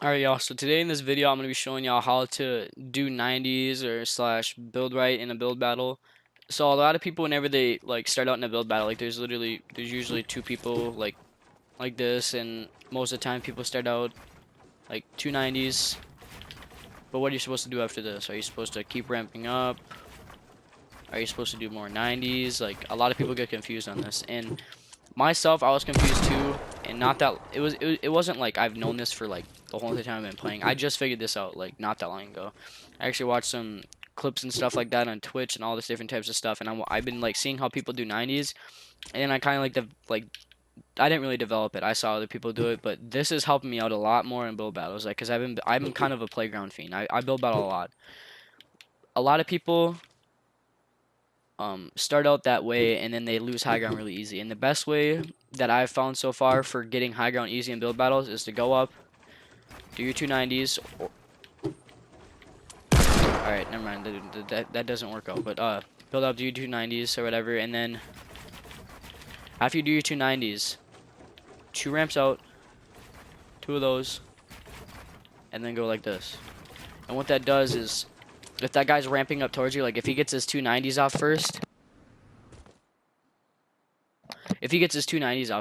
Alright y'all, so today in this video I'm going to be showing y'all how to do 90s or slash build right in a build battle. So a lot of people, whenever they like start out in a build battle, like there's usually two people like this, and most of the time people start out like two 90s. But what are you supposed to do after this? Are you supposed to keep ramping up? Are you supposed to do more 90s? Like a lot of people get confused on this, and myself, I was confused too, and not that it wasn't like I've known this for like the whole time I've been playing. I just figured this out like not that long ago. I actually watched some clips and stuff like that on Twitch and all this different types of stuff, and I've been like seeing how people do 90s, and then I kind of like I didn't really develop it. I saw other people do it, but this is helping me out a lot more in build battles, like because I'm kind of a playground fiend. I build battle a lot. A lot of people start out that way and then they lose high ground really easy. And the best way that I've found so far for getting high ground easy in build battles is to go up, do your 290s. Alright, never mind. That doesn't work out. But build up, do your 290s or whatever, and then after you do your 290s, two ramps out, two of those, and then go like this. And what that does is, if that guy's ramping up towards you, like if he gets his 290s off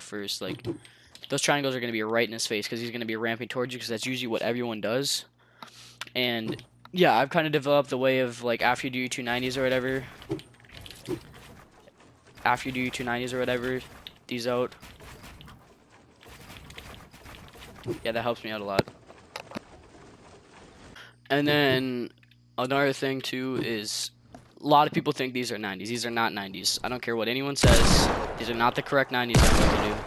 first, like those triangles are going to be right in his face because he's going to be ramping towards you, because that's usually what everyone does. And yeah, I've kind of developed the way of like after you do your 290s or whatever, these out. Yeah, that helps me out a lot. And then another thing too is a lot of people think these are 90s. These are not 90s. I don't care what anyone says. These are not the correct 90s I'm going to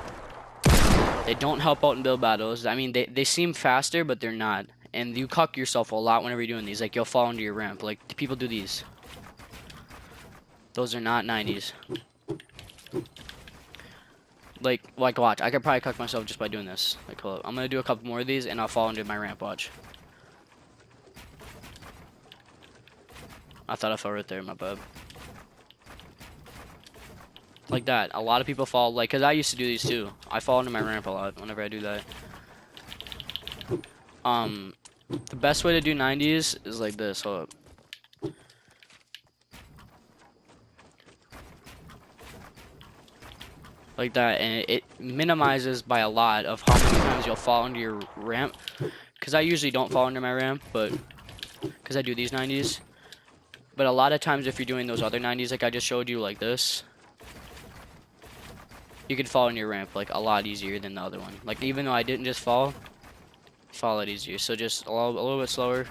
do. They don't help out in build battles. I mean, they seem faster, but they're not. And you cuck yourself a lot whenever you're doing these. Like, you'll fall into your ramp. Like, people do these. Those are not 90s. Like watch. I could probably cuck myself just by doing this. Like, hold up. I'm going to do a couple more of these, and I'll fall into my ramp. Watch. I thought I fell right there, my bad. Like that. A lot of people fall, like, because I used to do these too. I fall into my ramp a lot whenever I do that. The best way to do 90s is like this. Hold up. Like that, and it minimizes by a lot of how many times you'll fall into your ramp. Because I usually don't fall into my ramp, but because I do these 90s. But a lot of times if you're doing those other 90s like I just showed you, like this, you can fall in your ramp like a lot easier than the other one. Like, even though I didn't just fall a lot easier. So just a little bit slower.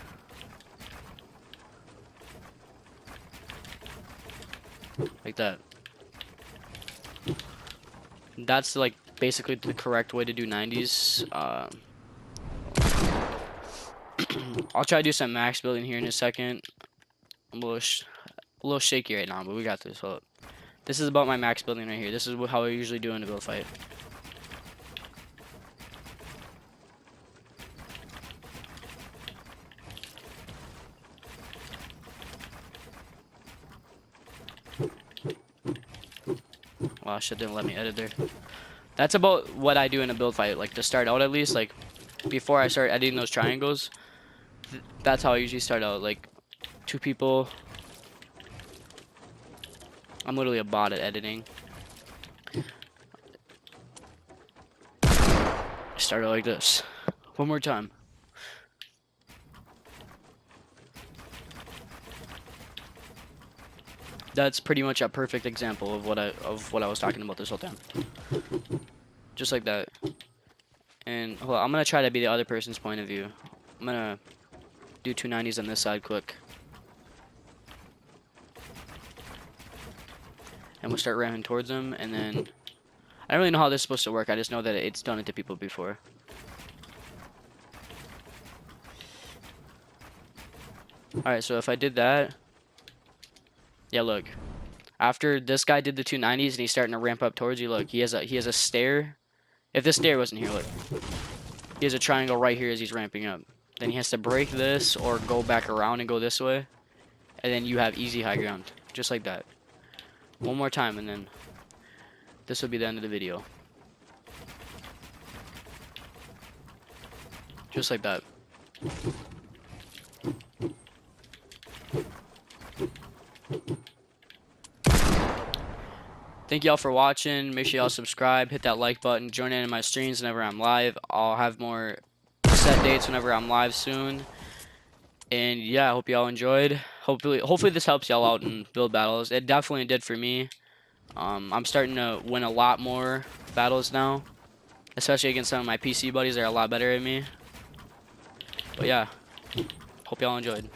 Like that. That's like basically the correct way to do 90s. I'll try to do some max building here in a second. I'm a little shaky right now, but we got this. Hold up. This is about my max building right here. This is how I usually do in a build fight. Wow, shit didn't let me edit there. That's about what I do in a build fight, like to start out at least. Like before I start editing those triangles, that's how I usually start out. Like two people. I'm literally a bot at editing. Start out like this. One more time. That's pretty much a perfect example of what I was talking about this whole time. Just like that. And hold on, I'm gonna try to be the other person's point of view. I'm gonna do 290s on this side quick. And we'll start ramming towards them, and then I don't really know how this is supposed to work. I just know that it's done it to people before. Alright, so if I did that, yeah, look. After this guy did the 290s and he's starting to ramp up towards you, look, he has a stair. If this stair wasn't here, look. He has a triangle right here as he's ramping up. Then he has to break this or go back around and go this way. And then you have easy high ground. Just like that. One more time, and then this will be the end of the video. Just like that. Thank y'all for watching. Make sure y'all subscribe, hit that like button, join in my streams whenever I'm live. I'll have more set dates whenever I'm live soon. And yeah, I hope y'all enjoyed. Hopefully this helps y'all out in build battles. It definitely did for me. I'm starting to win a lot more battles now, especially against some of my PC buddies that are a lot better at me. But yeah, hope y'all enjoyed.